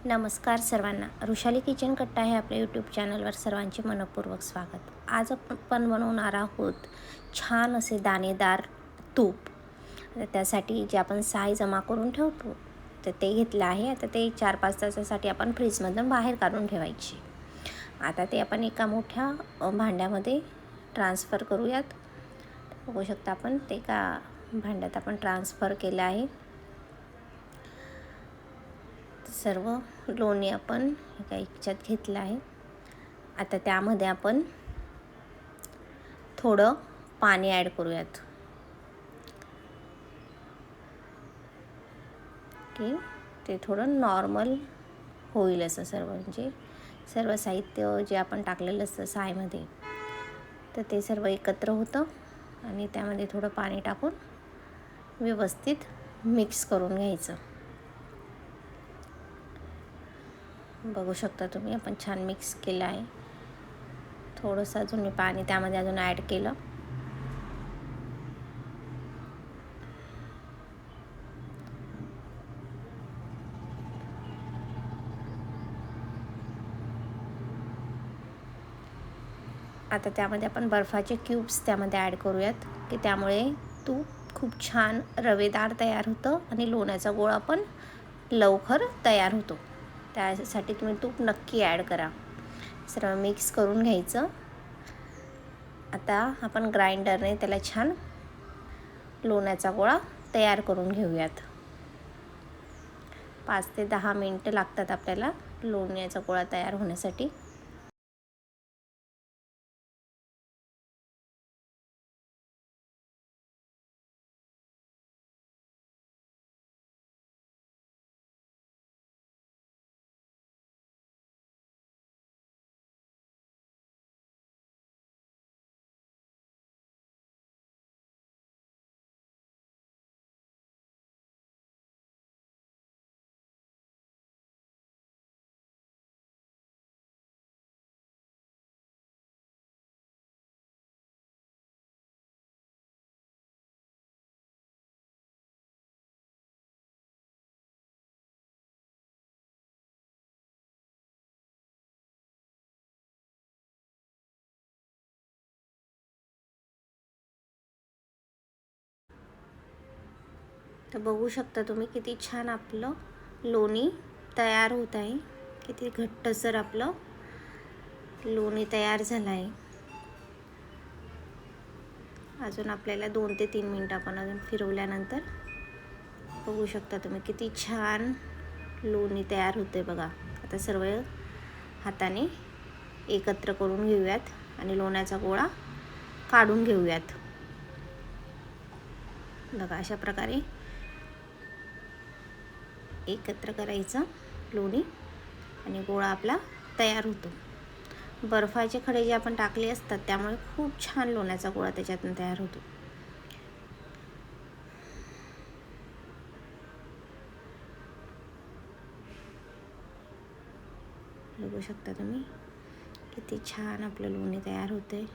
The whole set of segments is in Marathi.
नमस्कार सर्वांना. ऋषाली किचन कट्टा हे आपल्या यूट्यूब चॅनलवर सर्वांचे मनपूर्वक स्वागत. आज आपण बनवणार आहोत छान असे दाणेदार तूप. तर त्यासाठी जे आपण साय जमा करून ठेवतो तर ते घेतलं आहे. आता ते 4-5 तासासाठी आपण फ्रीजमधून बाहेर काढून ठेवायचे. आता ते आपण एका मोठ्या भांड्यामध्ये ट्रान्सफर करूयात. बघू शकता आपण ते एका भांड्यात आपण ट्रान्सफर केलं आहे. सर्व लोणी आपण एका याच्यात घेतलं आहे. आता त्यामध्ये आपण थोडं पाणी ॲड करूयात की ते थोडं नॉर्मल होईल असं सर्व, म्हणजे सर्व साहित्य जे आपण टाकलेलं असतं सायमध्ये तर ते सर्व एकत्र होतं आणि त्यामध्ये थोडं पाणी टाकून व्यवस्थित मिक्स करून घ्यायचं. बघू शकता तुम्ही आपण छान मिक्स केलं आहे. थोडंसं अजून मी पाणी त्यामध्ये अजून ॲड केलं. आता त्यामध्ये आपण बर्फाचे क्यूब्स त्यामध्ये ॲड करूयात की त्यामुळे तूप खूप छान रवेदार तयार होतं आणि लोण्याचा गोळा पण लवकर तयार होतो. त्यासाठी तुम्ही तूप नक्की ॲड करा. सर्व मिक्स करून घ्यायचं. आता आपण ग्राइंडरने त्याला छान लोण्याचा गोळा तयार करून घेऊयात. 5 ते 10 मिनटं लागतात आपल्याला लोण्याचा गोळा तयार होण्यासाठी. तर बघू शकता तुम्ही किती छान आपलं लोणी तयार होत आहे. किती घट्टसर आपलं लोणी तयार झालं आहे. अजून आपल्याला 2 ते 3 मिनटं आपण अजून फिरवल्यानंतर बघू शकता तुम्ही किती छान लोणी तयार होते बघा. आता सर्व हाताने एकत्र करून घेऊयात आणि लोण्याचा गोळा काढून घेऊयात. बघा अशा प्रकारे एकत्र करायचं लोणी आणि गोळा आपला तयार होतो. बर्फाचे खडे जे आपण टाकले असतात त्यामुळे खूप छान लोण्याचा गोळा त्याच्यातून तयार होतो. बघू शकता तुम्ही किती छान आपलं लोणी तयार होते.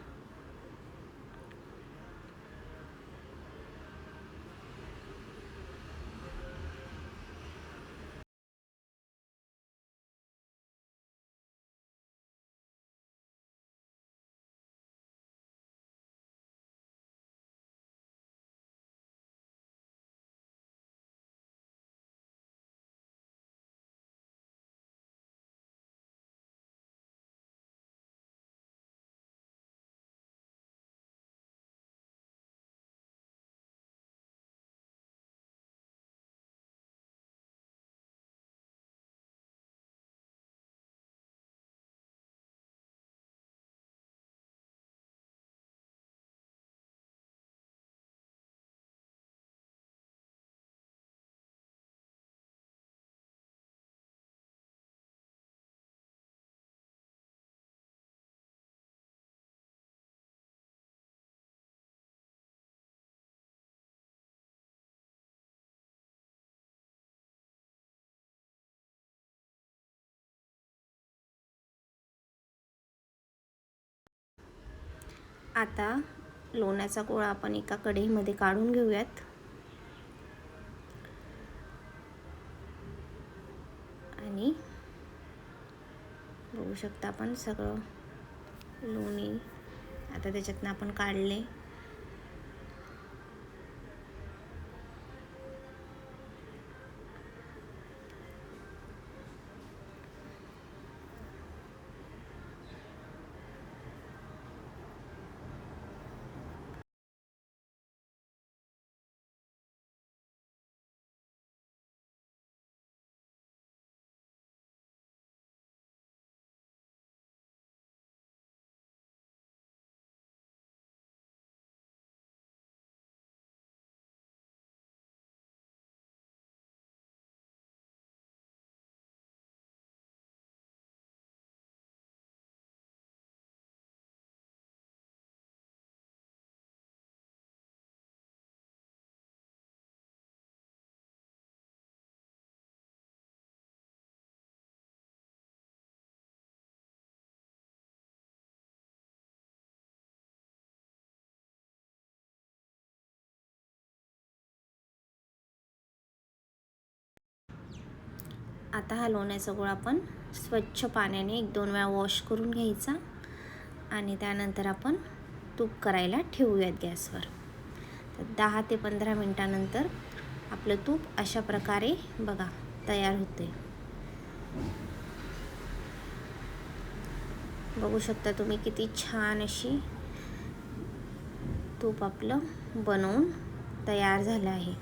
आता लोण्याचा गोळा आपण एका कढईमध्ये काढून घेऊयात आणि बघू शकता आपण सगळं लोणी आता त्याच्यातनं आपण काढले. आता हा लोण्याचा गोळा आपण स्वच्छ पाण्याने 1-2 वेळा वॉश करून घ्यायचा आणि त्यानंतर आपण तूप करायला ठेवूयात गॅसवर. तर 10 ते 15 मिनिटानंतर आपलं तूप अशा प्रकारे बघा तयार होते. बघू शकता तुम्ही किती छान अशी तूप आपलं बनवून तयार झालं आहे.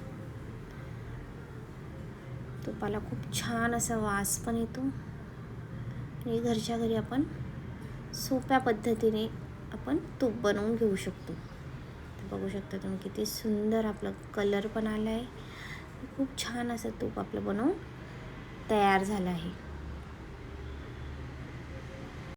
तुपाला खूप छान असा वास पण येतो आणि घरच्या घरी आपण सोप्या पद्धतीने आपण तूप बनवून घेऊ शकतो. तर बघू शकता तुम्ही किती सुंदर आपलं कलर पण आला आहे. खूप छान असं तूप आपलं बनवून तयार झालं आहे.